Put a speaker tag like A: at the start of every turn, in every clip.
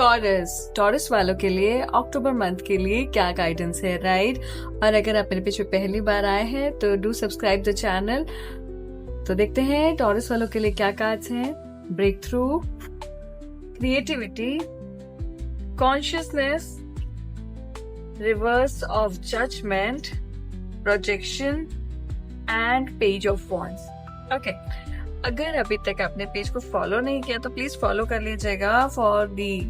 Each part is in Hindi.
A: टॉरस वालों के लिए अक्टूबर मंथ के लिए क्या गाइडेंस है, राइट? और अगर आप मेरे पेज पे पहली बार आए हैं तो डू सब्सक्राइब द चैनल। तो देखते हैं टॉरस वालों के लिए क्या कार्ड्स हैं। Breakthrough, creativity, consciousness, reverse of judgment, projection and page of wands. Okay, अगर अभी तक आपने पेज को फॉलो नहीं किया तो प्लीज फॉलो कर लीजिएगा for the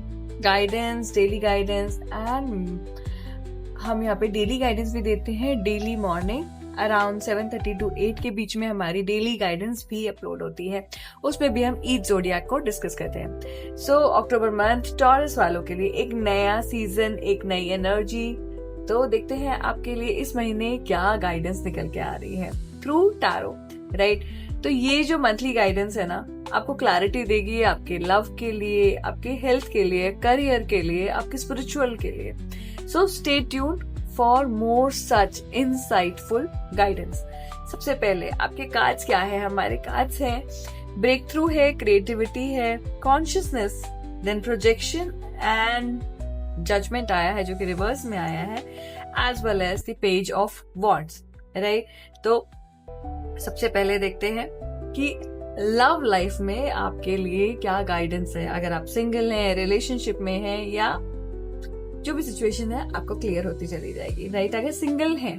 A: guidance, daily guidance. And हम यहाँ पे डेली गाइडेंस भी देते हैं। डेली मॉर्निंग अराउंड 7:30 to 8 के बीच में हमारी डेली गाइडेंस भी अपलोड होती है। उसमें भी हम ईच ज़ोडिएक को डिस्कस करते हैं। सो अक्टूबर मंथ टॉरस वालों के लिए एक नया सीजन, एक नई एनर्जी। तो देखते हैं आपके लिए इस महीने क्या गाइडेंस निकल के आ रही है थ्रू टैरो, राइट? तो ये जो मंथली गाइडेंस है ना, आपको क्लैरिटी देगी आपके लव के लिए, आपके हेल्थ के लिए, करियर के लिए, आपके स्पिरिचुअल के लिए। So stay tuned for more such insightful guidance. सबसे पहले आपके कार्ड्स क्या है? हमारे कार्ड्स हैं ब्रेक थ्रू है, क्रिएटिविटी है, consciousness, then projection and judgment आया है जो कि रिवर्स में आया है, as well as the page of wands, right? तो सबसे पहले देखते हैं कि लव लाइफ में आपके लिए क्या गाइडेंस है। अगर आप सिंगल हैं, रिलेशनशिप में हैं, या जो भी सिचुएशन है आपको क्लियर होती चली जाएगी, राइट? अगर सिंगल हैं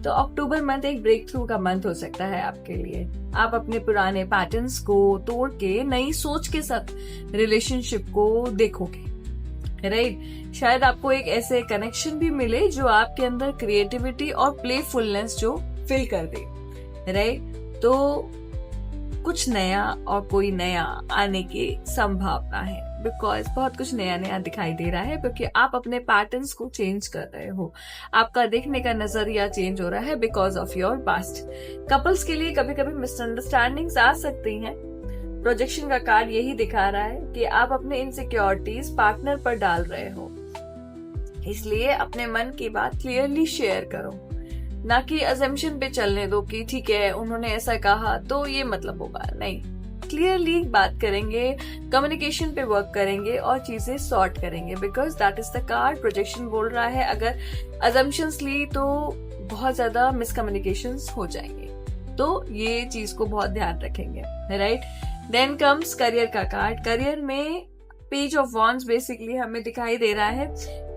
A: तो अक्टूबर मंथ एक ब्रेक थ्रू का मंथ हो सकता है आपके लिए। आप अपने पुराने पैटर्न्स को तोड़ के नई सोच के साथ रिलेशनशिप को देखोगे, राइट? शायद आपको एक ऐसे कनेक्शन भी मिले जो आपके अंदर क्रिएटिविटी और प्लेफुलनेस जो फिल कर दे, राइट? तो कुछ नया और कोई नया आने की संभावना है, बिकॉज बहुत कुछ नया नया दिखाई दे रहा है, क्योंकि आप अपने पैटर्न्स को चेंज कर रहे हो। आपका देखने का नजरिया चेंज हो रहा है because of your past. Couples के लिए कभी कभी मिसअंडरस्टैंडिंग्स आ सकती हैं। प्रोजेक्शन का कार्ड यही दिखा रहा है कि आप अपने इनसिक्योरिटीज पार्टनर पर डाल रहे हो, इसलिए अपने मन की बात क्लियरली शेयर करो, ना कि अजम्पशन पे चलने दो कि ठीक है उन्होंने ऐसा कहा तो ये मतलब होगा। नहीं, क्लियरली बात करेंगे, कम्युनिकेशन पे वर्क करेंगे और चीजें सॉर्ट करेंगे, because that is the card. Projection बोल रहा है अगर अजम्पशंस ली तो बहुत ज्यादा मिसकम्युनिकेशंस हो जाएंगे, तो ये चीज को बहुत ध्यान रखेंगे, राइट? देन कम्स करियर का कार्ड। करियर में पेज ऑफ वॉन्ड्स बेसिकली हमें दिखाई दे रहा है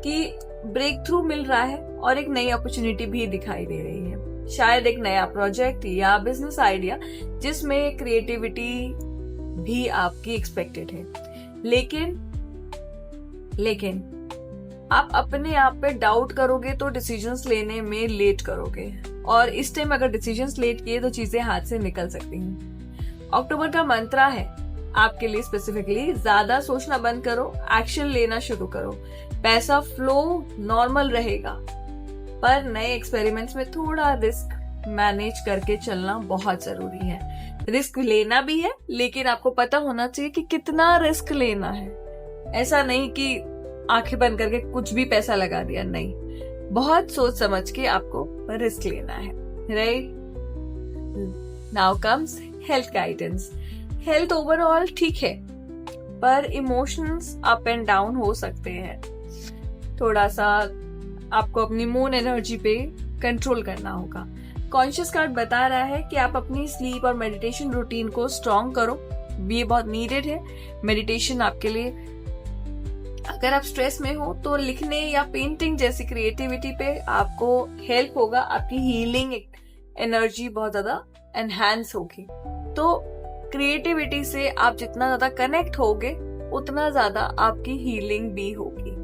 A: कि ब्रेक थ्रू मिल रहा है और एक नई अपॉर्चुनिटी भी दिखाई दे रही है। शायद एक नया प्रोजेक्ट या बिजनेस आइडिया जिसमें क्रिएटिविटी भी आपकी एक्सपेक्टेड है। लेकिन आप अपने आप पे डाउट करोगे तो डिसीजंस लेने में लेट करोगे, और इस टाइम अगर डिसीजंस लेट किए तो चीजें हाथ से निकल सकती हैं। अक्टूबर का मंत्रा है आपके लिए स्पेसिफिकली, ज्यादा सोचना बंद करो, एक्शन लेना शुरू करो। पैसा फ्लो नॉर्मल रहेगा, पर नए एक्सपेरिमेंट्स में थोड़ा रिस्क मैनेज करके चलना बहुत जरूरी है। रिस्क लेना भी है, लेकिन आपको पता होना चाहिए कि कितना रिस्क लेना है। ऐसा नहीं कि आंखें बंद करके कुछ भी पैसा लगा दिया, नहीं, बहुत सोच समझ के आपको रिस्क लेना है, right? Now comes health guidance. Health overall ठीक है, पर इमोशंस अप एंड डाउन हो सकते हैं। थोड़ा सा आपको अपनी मून एनर्जी पे कंट्रोल करना होगा। कॉन्शियस कार्ड बता रहा है कि आप अपनी स्लीप और मेडिटेशन रूटीन को स्ट्रॉन्ग करो, ये बहुत नीडेड है मेडिटेशन आपके लिए। अगर आप स्ट्रेस में हो तो लिखने या पेंटिंग जैसी क्रिएटिविटी पे आपको हेल्प होगा, आपकी हीलिंग एनर्जी बहुत ज्यादा एनहांस होगी। तो क्रिएटिविटी से आप जितना ज्यादा कनेक्ट होगे उतना ज्यादा आपकी हीलिंग भी होगी,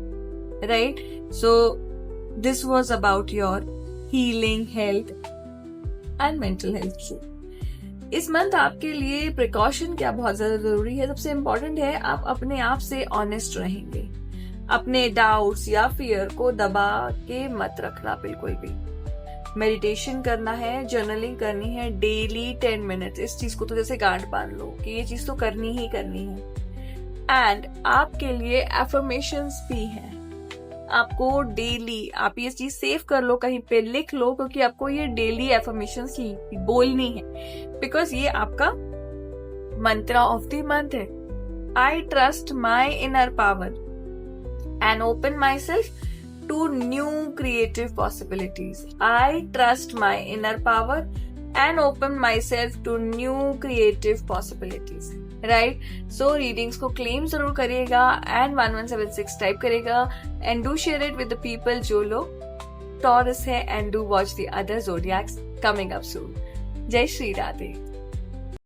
A: right? So this was about your healing, health and mental health. इस मंथ आपके लिए प्रिकॉशन क्या बहुत ज्यादा जरूरी है। सबसे इम्पोर्टेंट है आप अपने आप से ऑनेस्ट रहेंगे। अपने डाउट्स या फियर को दबा के मत रखना बिल्कुल भी। मेडिटेशन करना है, जर्नलिंग करनी है डेली 10 मिनट्स। इस चीज को तो जैसे गांठ बांध लो कि ये चीज तो करनी ही करनी है। एंड आपके लिए अफर्मेशंस भी हैं। आपको डेली आप ये चीज सेव कर लो, कहीं पे लिख लो, क्योंकि आपको ये डेली अफर्मेशंस बोलनी है, बिकॉज ये आपका मंत्रा ऑफ द मंथ है। I trust my inner power. and open myself to new creative possibilities. I trust my inner power and open myself to new creative possibilities. Right? So readings को claim जरूर करिएगा and 1176 टाइप करेगा and do share it with the people जो लोग Taurus है and do watch the other zodiacs coming up soon. जय श्री राधे.